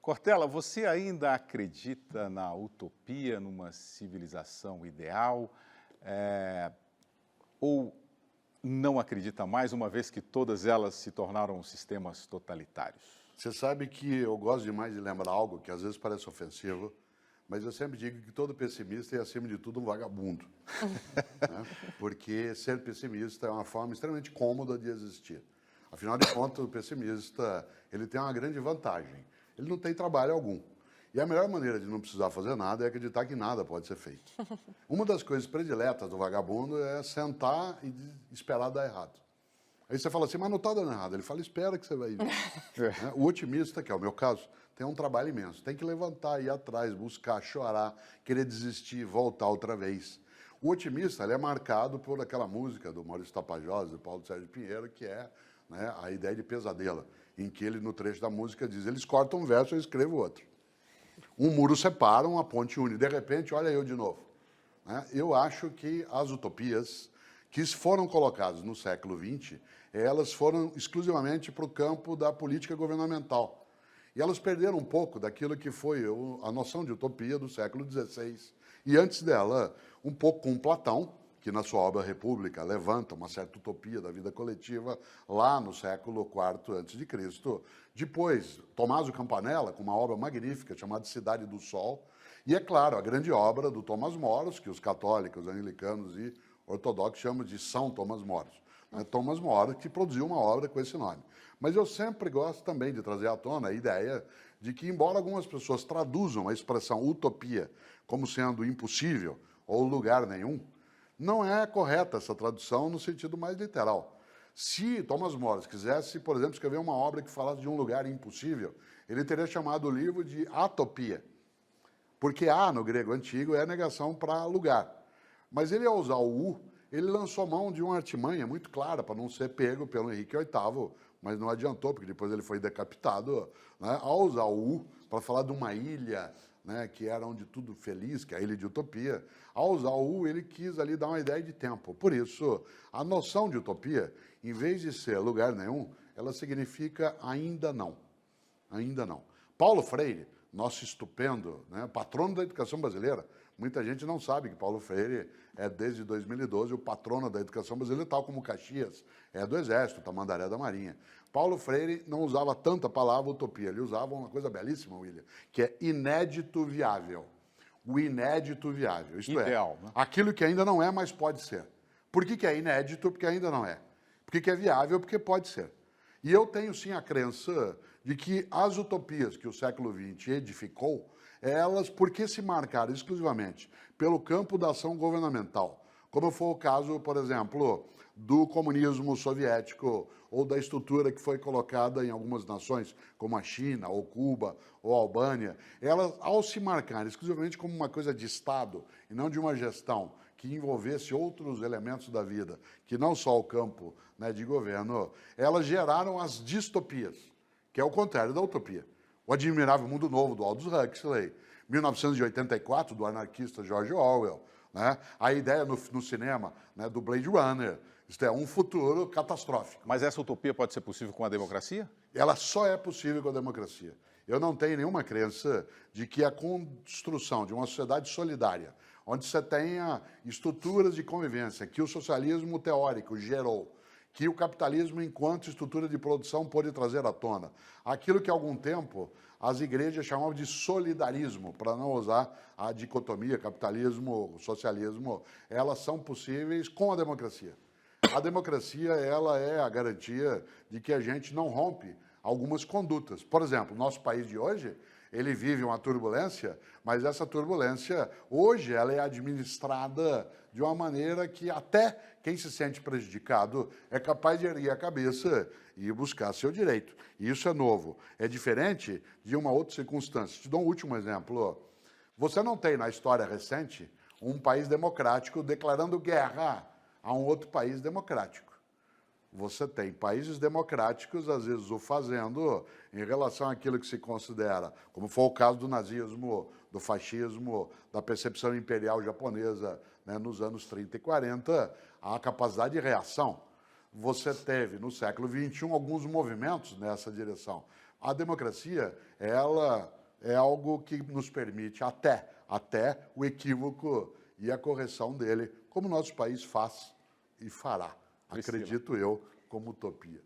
Cortella, você ainda acredita na utopia, numa civilização ideal, ou não acredita mais, uma vez que todas elas se tornaram sistemas totalitários? Você sabe que eu gosto demais de lembrar algo que às vezes parece ofensivo, mas eu sempre digo que todo pessimista é, acima de tudo, um vagabundo. Né? Porque ser pessimista é uma forma extremamente cômoda de existir. Afinal de contas, o pessimista ele tem uma grande vantagem. Ele não tem trabalho algum. E a melhor maneira de não precisar fazer nada é acreditar que nada pode ser feito. Uma das coisas prediletas do vagabundo é sentar e esperar dar errado. Aí você fala assim, mas não está dando errado. Ele fala, espera que você vai ver. O otimista, que é o meu caso, tem um trabalho imenso. Tem que levantar, ir atrás, buscar, chorar, querer desistir, voltar outra vez. O otimista ele é marcado por aquela música do Maurício Tapajós, do Paulo Sérgio Pinheiro, que é, né, a ideia de pesadelo, em que ele, no trecho da música, diz, eles cortam um verso, eu escrevo outro. Um muro separa, uma ponte une. De repente, olha eu de novo. Eu acho que as utopias que foram colocadas no século XX, elas foram exclusivamente para o campo da política governamental. E elas perderam um pouco daquilo que foi a noção de utopia do século XVI. E antes dela, um pouco com Platão, que na sua obra República levanta uma certa utopia da vida coletiva lá no século IV a.C. Depois, Tommaso Campanella, com uma obra magnífica chamada Cidade do Sol. E, é claro, a grande obra do Thomas Moros, que os católicos, anglicanos e ortodoxos chamam de São Thomas Moros. Thomas Moros, que produziu uma obra com esse nome. Mas eu sempre gosto também de trazer à tona a ideia de que, embora algumas pessoas traduzam a expressão utopia como sendo impossível ou lugar nenhum, não é correta essa tradução no sentido mais literal. Se Thomas Moros quisesse, por exemplo, escrever uma obra que falasse de um lugar impossível, ele teria chamado o livro de Atopia, porque a, no grego antigo, é a negação para lugar. Mas ele, ao usar o U, ele lançou mão de uma artimanha muito clara para não ser pego pelo Henrique VIII, mas não adiantou, porque depois ele foi decapitado, né, ao usar o U para falar de uma ilha, né, que era onde tudo feliz, que é a ilha de utopia. Ao usar o U, ele quis ali dar uma ideia de tempo. Por isso, a noção de utopia, em vez de ser lugar nenhum, ela significa ainda não. Ainda não. Paulo Freire, nosso estupendo, né, patrono da educação brasileira, muita gente não sabe que Paulo Freire é, desde 2012, o patrono da educação brasileira, tal como Caxias é do Exército, Tamandaré da Marinha. Paulo Freire não usava tanta palavra utopia, ele usava uma coisa belíssima, William, que é inédito viável. O inédito viável, isto Ideal, é, né? aquilo que ainda não é, mas pode ser. Por que é inédito? Porque ainda não é. Por que é viável? Porque pode ser. E eu tenho sim a crença de que as utopias que o século XX edificou, elas, porque se marcaram exclusivamente pelo campo da ação governamental, como foi o caso, por exemplo, do comunismo soviético ou da estrutura que foi colocada em algumas nações, como a China, ou Cuba, ou a Albânia, elas, ao se marcarem exclusivamente como uma coisa de Estado e não de uma gestão que envolvesse outros elementos da vida, que não só o campo, né, de governo, elas geraram as distopias, que é o contrário da utopia. O Admirável Mundo Novo, do Aldous Huxley, 1984, do anarquista George Orwell, né? A ideia no cinema, né, do Blade Runner, isto é, um futuro catastrófico. Mas essa utopia pode ser possível com a democracia? Ela só é possível com a democracia. Eu não tenho nenhuma crença de que a construção de uma sociedade solidária, onde você tenha estruturas de convivência, que o socialismo teórico gerou, que o capitalismo, enquanto estrutura de produção, pôde trazer à tona. Aquilo que, há algum tempo, as igrejas chamavam de solidarismo, para não usar a dicotomia capitalismo-socialismo, elas são possíveis com a democracia. A democracia, ela é a garantia de que a gente não rompe algumas condutas. Por exemplo, o nosso país de hoje, ele vive uma turbulência, mas essa turbulência, hoje, ela é administrada de uma maneira que até quem se sente prejudicado é capaz de erguer a cabeça e buscar seu direito. E isso é novo. É diferente de uma outra circunstância. Te dou um último exemplo. Você não tem, na história recente, um país democrático declarando guerra a um outro país democrático. Você tem países democráticos, às vezes, o fazendo em relação àquilo que se considera, como foi o caso do nazismo, do fascismo, da percepção imperial japonesa, né, nos anos 30 e 40, a capacidade de reação. Você teve, no século XXI, alguns movimentos nessa direção. A democracia, ela é algo que nos permite até o equívoco e a correção dele, como o nosso país faz e fará, Priscila. acredito eu, como utopia.